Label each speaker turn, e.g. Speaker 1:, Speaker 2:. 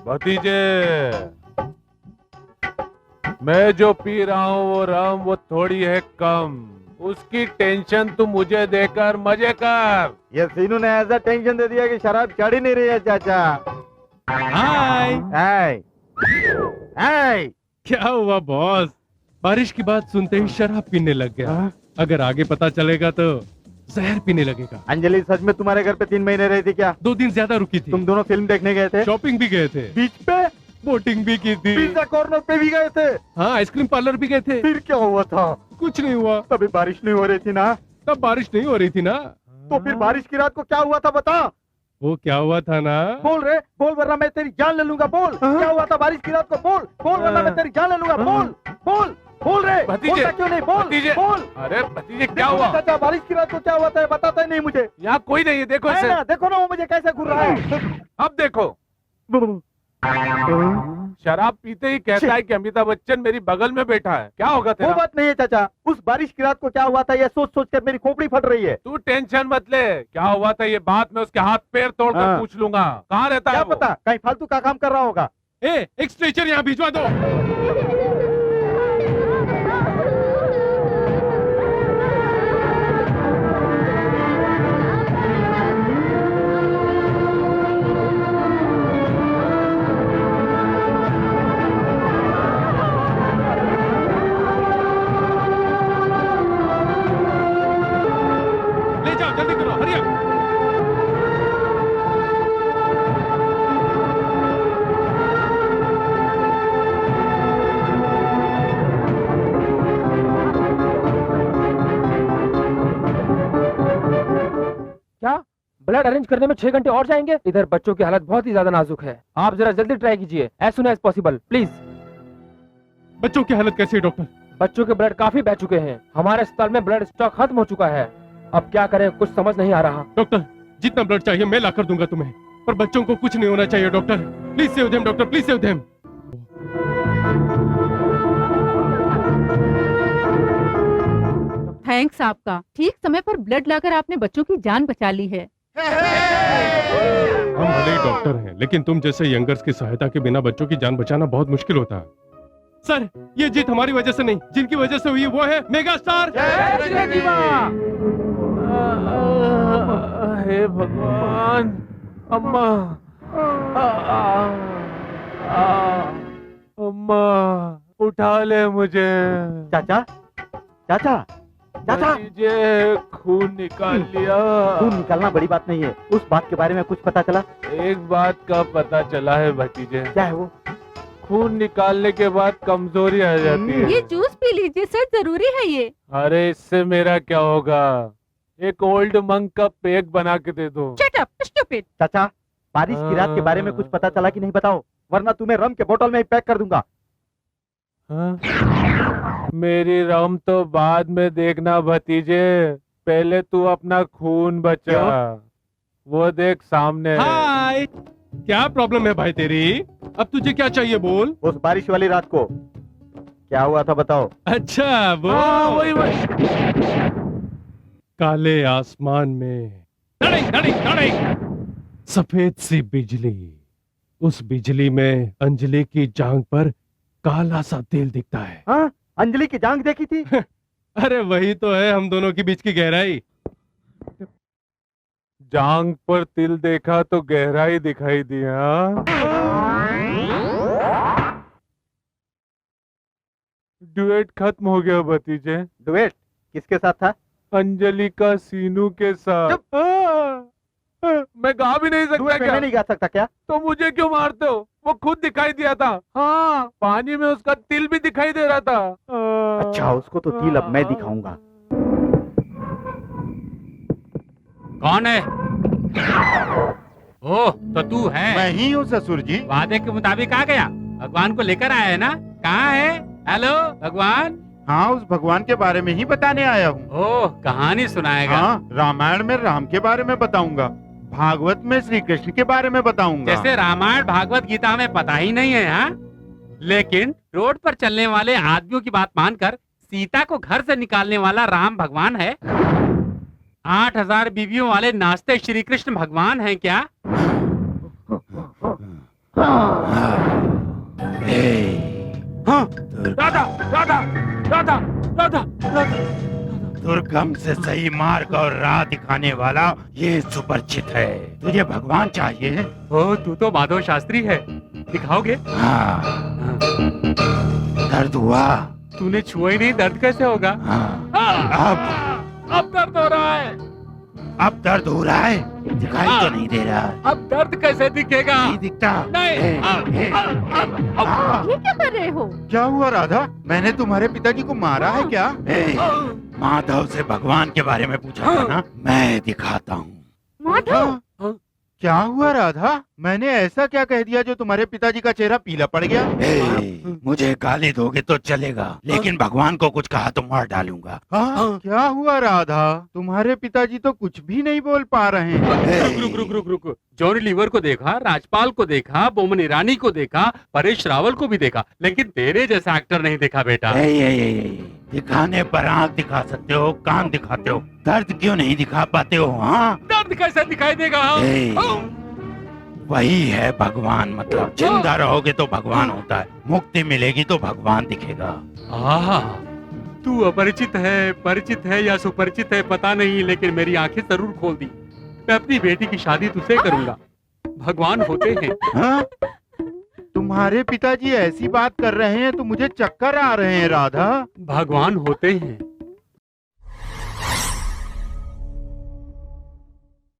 Speaker 1: भतीजे, मैं जो पी रहा हूँ वो रम वो थोड़ी है कम, उसकी टेंशन तू मुझे देकर मजे कर।
Speaker 2: ये सीनू ने ऐसा टेंशन दे दिया कि शराब चढ़ ही नहीं रही है चाचा।
Speaker 3: हाय।
Speaker 2: हाय हाय।
Speaker 3: क्या हुआ बॉस? बारिश की बात सुनते ही शराब पीने लग गया। अगर आगे पता चलेगा तो जहर पीने लगेगा।
Speaker 2: अंजलि सच में तुम्हारे घर पे 3 महीने रही थी क्या?
Speaker 3: 2 दिन ज्यादा रुकी थी।
Speaker 2: तुम दोनों फिल्म देखने गए थे?
Speaker 3: शॉपिंग भी गए थे।
Speaker 2: बीच पे?
Speaker 3: बोटिंग भी की थी।
Speaker 2: पिज्जा कॉर्नर पे भी गए थे?
Speaker 3: हाँ, आइसक्रीम पार्लर भी गए थे।
Speaker 2: फिर क्या हुआ था?
Speaker 3: कुछ नहीं हुआ।
Speaker 2: तभी बारिश नहीं हो रही थी ना?
Speaker 3: तब बारिश नहीं हो रही थी ना।
Speaker 2: तो फिर बारिश की रात को क्या हुआ था बता।
Speaker 3: वो क्या हुआ था ना?
Speaker 2: बोल रे, बोल वरना मैं तेरी जान ले लूंगा। बोल क्या हुआ था बारिश की रात को? बोल बोल वरना मैं तेरी जान ले लूंगा। बोल बोल बोल रे।
Speaker 1: भतीजे,
Speaker 2: क्यों नहीं? बोल
Speaker 1: भतीजे,
Speaker 2: बोल।
Speaker 1: अरे भतीजे क्या हुआ?
Speaker 2: चाचा बारिश की रात को क्या हुआ था बताता ही नहीं मुझे।
Speaker 1: यहाँ कोई नहीं है, देखो
Speaker 2: है
Speaker 1: इसे।
Speaker 2: ना, देखो ना वो मुझे कैसे घूर रहा है।
Speaker 1: अब देखो, शराब पीते ही कहता है कि अमिताभ बच्चन मेरी बगल में बैठा है। क्या होगा तेरा?
Speaker 2: वो बात नहीं है चाचा, उस बारिश की रात को क्या हुआ था ये सोच सोच कर मेरी खोपड़ी फट रही है।
Speaker 1: तू टेंशन मत ले, क्या हुआ था ये बात मैं उसके हाथ पैर तोड़कर
Speaker 2: हाँ।
Speaker 1: पूछ लूंगा। कहाँ रहता
Speaker 2: क्या
Speaker 1: है वो?
Speaker 2: पता कहीं फालतू का काम कर रहा होगा।
Speaker 3: एक स्ट्रेचर यहाँ भिजवा दो। ले जाओ, जल्दी करो, हरी अप।
Speaker 4: क्या ब्लड अरेंज करने में 6 घंटे और जाएंगे? इधर बच्चों की हालत बहुत ही ज्यादा नाजुक है। आप जरा जल्दी ट्राई कीजिए, as soon as possible please.
Speaker 3: बच्चों की हालत कैसी है डॉक्टर?
Speaker 4: बच्चों के ब्लड काफी बह चुके हैं। हमारे अस्पताल में ब्लड स्टॉक खत्म हो चुका है। अब क्या करें, कुछ समझ नहीं आ रहा।
Speaker 3: डॉक्टर, जितना ब्लड चाहिए मैं ला कर दूंगा तुम्हें, पर बच्चों को कुछ नहीं होना चाहिए doctor. Please save them doctor, please save them.
Speaker 5: Thanks आपका, ठीक समय पर ब्लड लाकर आपने बच्चों की जान बचा ली है।
Speaker 3: हम भले ही डॉक्टर हैं, लेकिन तुम जैसे यंगर्स की सहायता के बिना बच्चों की जान बचाना बहुत मुश्किल होता है। सर, ये जीत हमारी वजह से नहीं, जिनकी वजह से हुई वो है मेगा स्टार।
Speaker 1: हे भगवान, अम्मा, अम्मा उठा ले मुझे।
Speaker 2: चाचा चाचा चाचा,
Speaker 1: भतीजे, खून निकाल लिया।
Speaker 2: खून निकालना बड़ी बात नहीं है, उस बात के बारे में कुछ पता चला?
Speaker 1: एक बात का पता चला है भतीजे।
Speaker 2: क्या है वो?
Speaker 1: खून निकालने के बाद कमजोरी आ जाती है।
Speaker 5: ये जूस पी लीजिए सर, जरूरी है ये।
Speaker 1: अरे इससे मेरा क्या होगा? एक ओल्ड मंक का पैक बना के दे दो।
Speaker 5: Shut up stupid.
Speaker 2: चाचा बारिश की रात के बारे में कुछ पता चला कि नहीं बताओ, वरना तुम्हें रम के बोतल में ही पैक कर दूंगा।
Speaker 1: मेरी रम तो बाद में देखना भतीजे, पहले तू अपना खून बचा। वो देख सामने।
Speaker 3: हाय, क्या प्रॉब्लम है भाई तेरी? अब तुझे क्या चाहिए बोल।
Speaker 2: उस बारिश वाली रात को क्या हुआ था बताओ।
Speaker 3: अच्छा वो
Speaker 1: वही।
Speaker 3: काले आसमान में धड़क धड़क धड़क सफेद सी बिजली। उस बिजली में अंजलि की जांघ पर काला सा तेल दिखता है।
Speaker 2: हाँ, अंजलि की जांघ देखी थी?
Speaker 3: अरे वही तो है हम दोनों के बीच की गहराई।
Speaker 1: जांघ पर तिल देखा तो गहराई दिखाई दी। हाँ, डुएट खत्म हो गया भतीजे।
Speaker 2: डुएट किसके साथ था?
Speaker 1: अंजलि का सीनू के साथ। मैं गा भी नहीं सकता
Speaker 2: डुएट
Speaker 1: क्या?
Speaker 2: मैं नहीं गा सकता क्या?
Speaker 1: तो मुझे क्यों मारते हो? वो खुद दिखाई दिया था। हाँ, पानी में उसका तिल भी दिखाई दे रहा था।
Speaker 2: अच्छा, उसको तो तिल अब मैं दिखाऊंगा।
Speaker 6: कौन है? ओह, तो तू है?
Speaker 7: मैं ही हूँ ससुर जी।
Speaker 6: वादे के मुताबिक आ गया। भगवान को लेकर आया है ना? कहाँ है? हेलो भगवान।
Speaker 7: हाँ, उस भगवान के बारे में ही बताने आया हूँ।
Speaker 6: ओह, कहानी सुनाएगा?
Speaker 7: हाँ, रामायण में राम के बारे में बताऊंगा, भागवत में श्री कृष्ण के बारे में बताऊंगा।
Speaker 6: जैसे रामायण भागवत गीता में पता ही नहीं है। हाँ, लेकिन रोड पर चलने वाले आदमियों की बात मानकर सीता को घर से निकालने वाला राम भगवान है। 8000 बीवियों वाले नाचते श्री कृष्ण भगवान हैं क्या? हाँ, दादा दादा दादा दादा दादा
Speaker 7: दुर्गम से सही मार्ग और राह दिखाने वाला ये सुपरिचित है। तुझे भगवान चाहिए?
Speaker 6: ओ तू तो माधव शास्त्री है, दिखाओगे?
Speaker 7: हाँ। दर्द हुआ?
Speaker 6: तूने छुआ ही नहीं, दर्द कैसे होगा?
Speaker 7: हाँ।
Speaker 6: अब दर्द हो रहा है।
Speaker 7: अब दर्द हो रहा है? दिखाई तो नहीं दे रहा।
Speaker 6: अब दर्द कैसे दिखेगा?
Speaker 7: नहीं दिखता।
Speaker 6: नहीं।
Speaker 5: ये क्या कर रहे हो?
Speaker 7: क्या हुआ राधा? मैंने तुम्हारे पिताजी को मारा है क्या? माधव से भगवान के बारे में पूछा था ना, मैं दिखाता हूँ।
Speaker 5: माधव,
Speaker 7: क्या हुआ राधा? मैंने ऐसा क्या कह दिया जो तुम्हारे पिताजी का चेहरा पीला पड़ गया? मुझे गाली दोगे तो चलेगा, लेकिन भगवान को कुछ कहा तो मार डालूंगा। क्या हुआ राधा? तुम्हारे पिताजी तो कुछ भी नहीं बोल पा रहे हैं।
Speaker 6: रुक। जॉनी लीवर को देखा, राजपाल को देखा, बोमन ईरानी को देखा, परेश रावल को भी देखा, लेकिन तेरे जैसा एक्टर नहीं देखा बेटा।
Speaker 7: दिखाने पर आँख दिखा सकते हो, कान दिखाते हो, दर्द क्यों नहीं दिखा पाते हो? हाँ,
Speaker 6: दर्द कैसे दिखाई देगा?
Speaker 7: वही है भगवान। मतलब जिंदा रहोगे तो भगवान होता है, मुक्ति मिलेगी तो भगवान दिखेगा।
Speaker 6: तू अपरिचित है, परिचित है या सुपरिचित है पता नहीं, लेकिन मेरी आंखें जरूर खोल दी। मैं अपनी बेटी की शादी तुझसे करूंगा। भगवान होते हैं।
Speaker 7: हाँ? तुम्हारे पिताजी ऐसी बात कर रहे हैं तो मुझे चक्कर आ रहे हैं राधा।
Speaker 6: भगवान होते हैं।